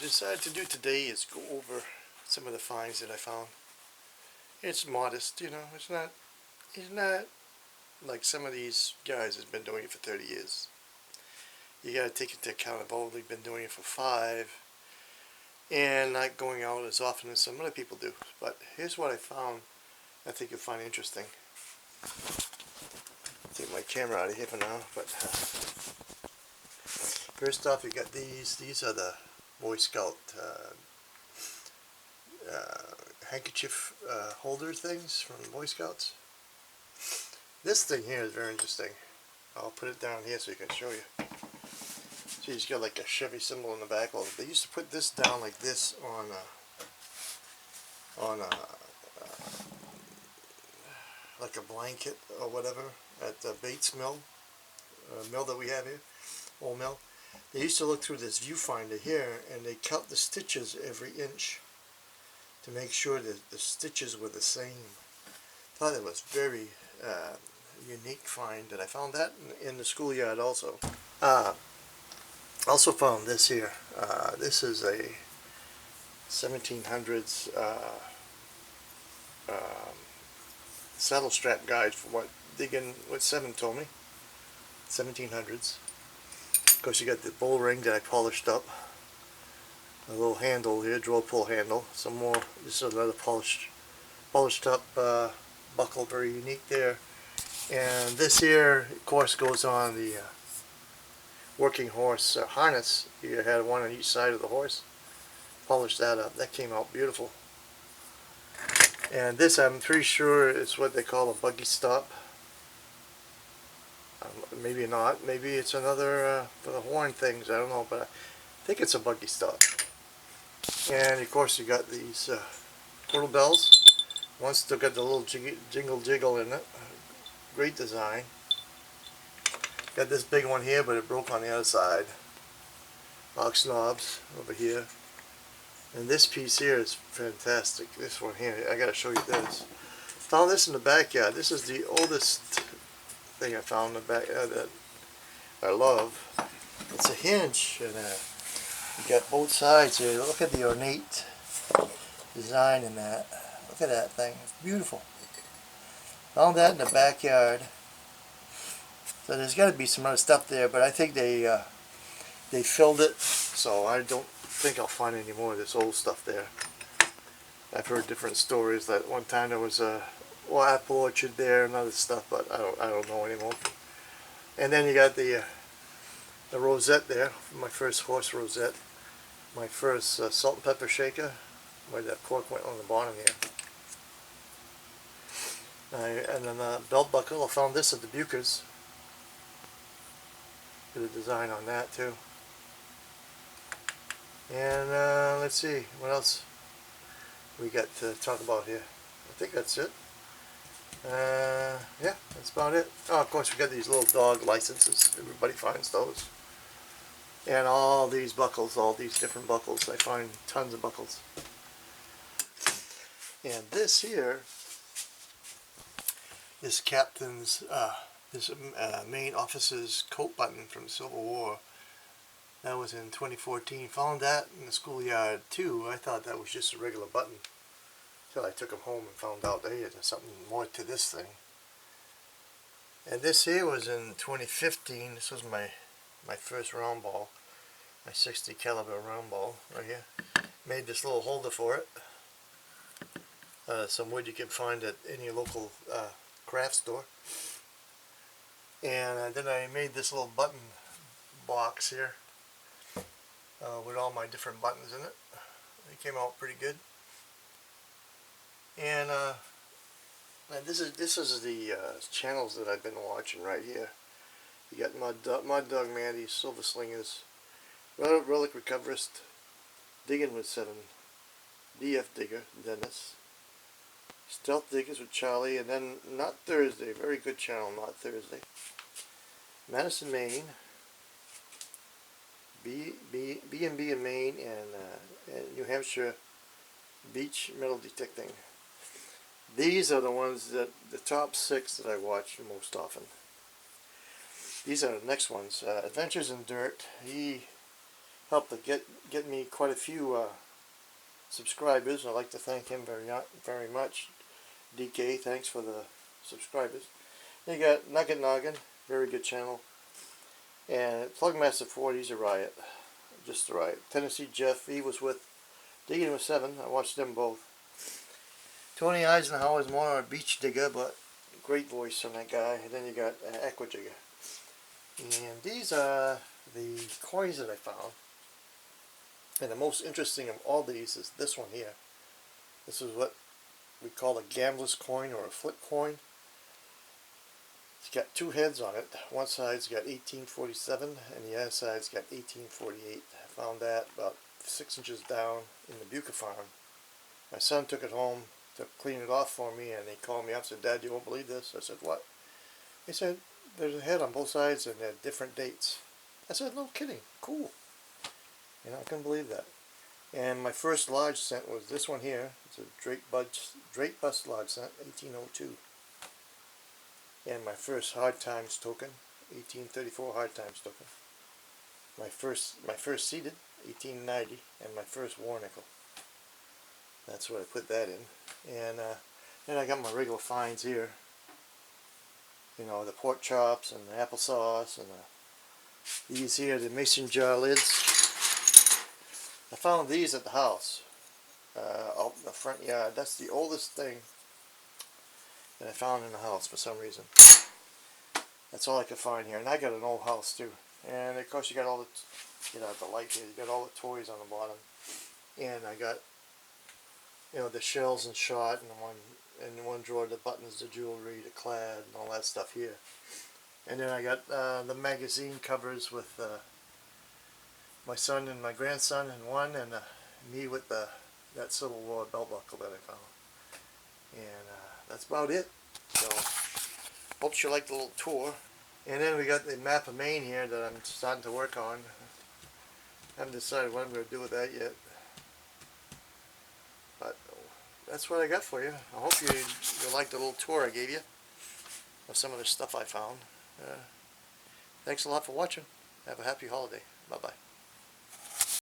decided to do today is go over some of the finds that I found. It's modest, you know, it's not like some of these guys that's been doing it for 30 years. You gotta take into account I've only been doing it for 5 and not going out as often as some other people do. But here's what I found I think you'll find interesting. Take my camera out of here for now, but first off you got these are the Boy Scout handkerchief holder things from Boy Scouts. This thing here is very interesting. I'll put it down here so you can show you. See, it's got like a Chevy symbol in the back. Well, they used to put this down like this on like a blanket or whatever at the Bates Mill, mill that we have here, old mill. They used to look through this viewfinder here and they count the stitches every inch to make sure that the stitches were the same. Thought it was very unique find, and I found that in the schoolyard also. Also found this here. This is a 1700s saddle strap guide for what Diggin with 7 told me. 1700s. Of course, you got the bull ring that I polished up. A little handle here, drill pull handle. Some more. This is another polished up buckle, very unique there. And this here, of course, goes on the working horse harness. You had one on each side of the horse. Polished that up. That came out beautiful. And this, I'm pretty sure, is what they call a buggy stop. Maybe not. Maybe it's another for the horn things. I don't know, but I think it's a buggy stop. And of course, you got these turtle bells. One still got the little jingle jiggle in it. Great design. Got this big one here, but it broke on the other side. Ox knobs over here. And this piece here is fantastic. This one here, I gotta show you this. Found this in the backyard. This is the oldest thing I found in the back that I love. It's a hinge, and you got both sides here. Look at the ornate design in that. Look at that thing. It's beautiful. Found that in the backyard. So there's got to be some other stuff there, but I think they filled it, so I don't think I'll find any more of this old stuff there. I've heard different stories that one time there was a apple orchard there and other stuff, but I don't know anymore. And then you got the rosette there, my first horse rosette, my first salt and pepper shaker, where that cork went on the bottom here. And then the belt buckle, I found this at the Buchers. Did a design on that too. And let's see, what else we got to talk about here. I think that's it. Yeah, that's about it. Oh, of course, we got these little dog licenses. Everybody finds those. And all these buckles, all these different buckles. I find tons of buckles. And this here is Captain's main officer's coat button from the Civil War. That was in 2014. Found that in the schoolyard too. I thought that was just a regular button until I took them home and found out, hey, there's something more to this thing. And this here was in 2015. This was my first round ball, my 60 caliber round ball right here. Made this little holder for it. Some wood you can find at any local craft store. And then I made this little button box here with all my different buttons in it. They came out pretty good. And this is the channels that I've been watching right here. You got Mud Dog Mandy, Silver Slingers, Relic Recoverist, Diggin with 7, DF Digger, Dennis, Stealth Diggers with Charlie, and then Not Thursday, very good channel, Not Thursday, Madison, Maine, B&B in Maine, and New Hampshire Beach Metal Detecting. These are the ones that, the top 6 that I watch most often. These are the next ones. Adventures in Dirt. He helped to get me quite a few subscribers. I'd like to thank him very much. DK, thanks for the subscribers. You got Nugget Noggin, very good channel. And Plugmaster 40, he's a riot. Just a riot. Tennessee Jeff, he was with Digging with 7. I watched them both. Tony Eisenhower's more a beach digger, but great voice from that guy. And then you got Aquajigger. And these are the coins that I found. And the most interesting of all these is this one here. This is what we call a gambler's coin or a flip coin. It's got two heads on it. One side's got 1847 and the other side's got 1848. I found that about 6 inches down in the Buca farm. My son took it home to clean it off for me, and he called me up and said, "Dad, you won't believe this." I said, "What?" He said, "There's a head on both sides and they're different dates." I said, "No kidding, cool." You know, I couldn't believe that. And my first large cent was this one here. It's a Drake Bust large cent, 1802. And my first Hard Times token, 1834 Hard Times token. My first seated, 1890, and my first war nickel. That's what I put that in. And then I got my regular finds here. You know, the pork chops and the applesauce and these here, the mason jar lids. I found these at the house, out in the front yard. That's the oldest thing that I found in the house for some reason. That's all I could find here. And I got an old house too. And of course you got all the, you know, the light here, you got all the toys on the bottom. And I got, you know, the shells and shot, and in one drawer the buttons, the jewelry, the clad, and all that stuff here. And then I got the magazine covers with my son and my grandson in one, and me with that Civil War belt buckle that I found. And that's about it. So, hope you liked the little tour. And then we got the map of Maine here that I'm starting to work on. I haven't decided what I'm going to do with that yet. But that's what I got for you. I hope you liked the little tour I gave you of some of the stuff I found. Thanks a lot for watching. Have a happy holiday. Bye-bye.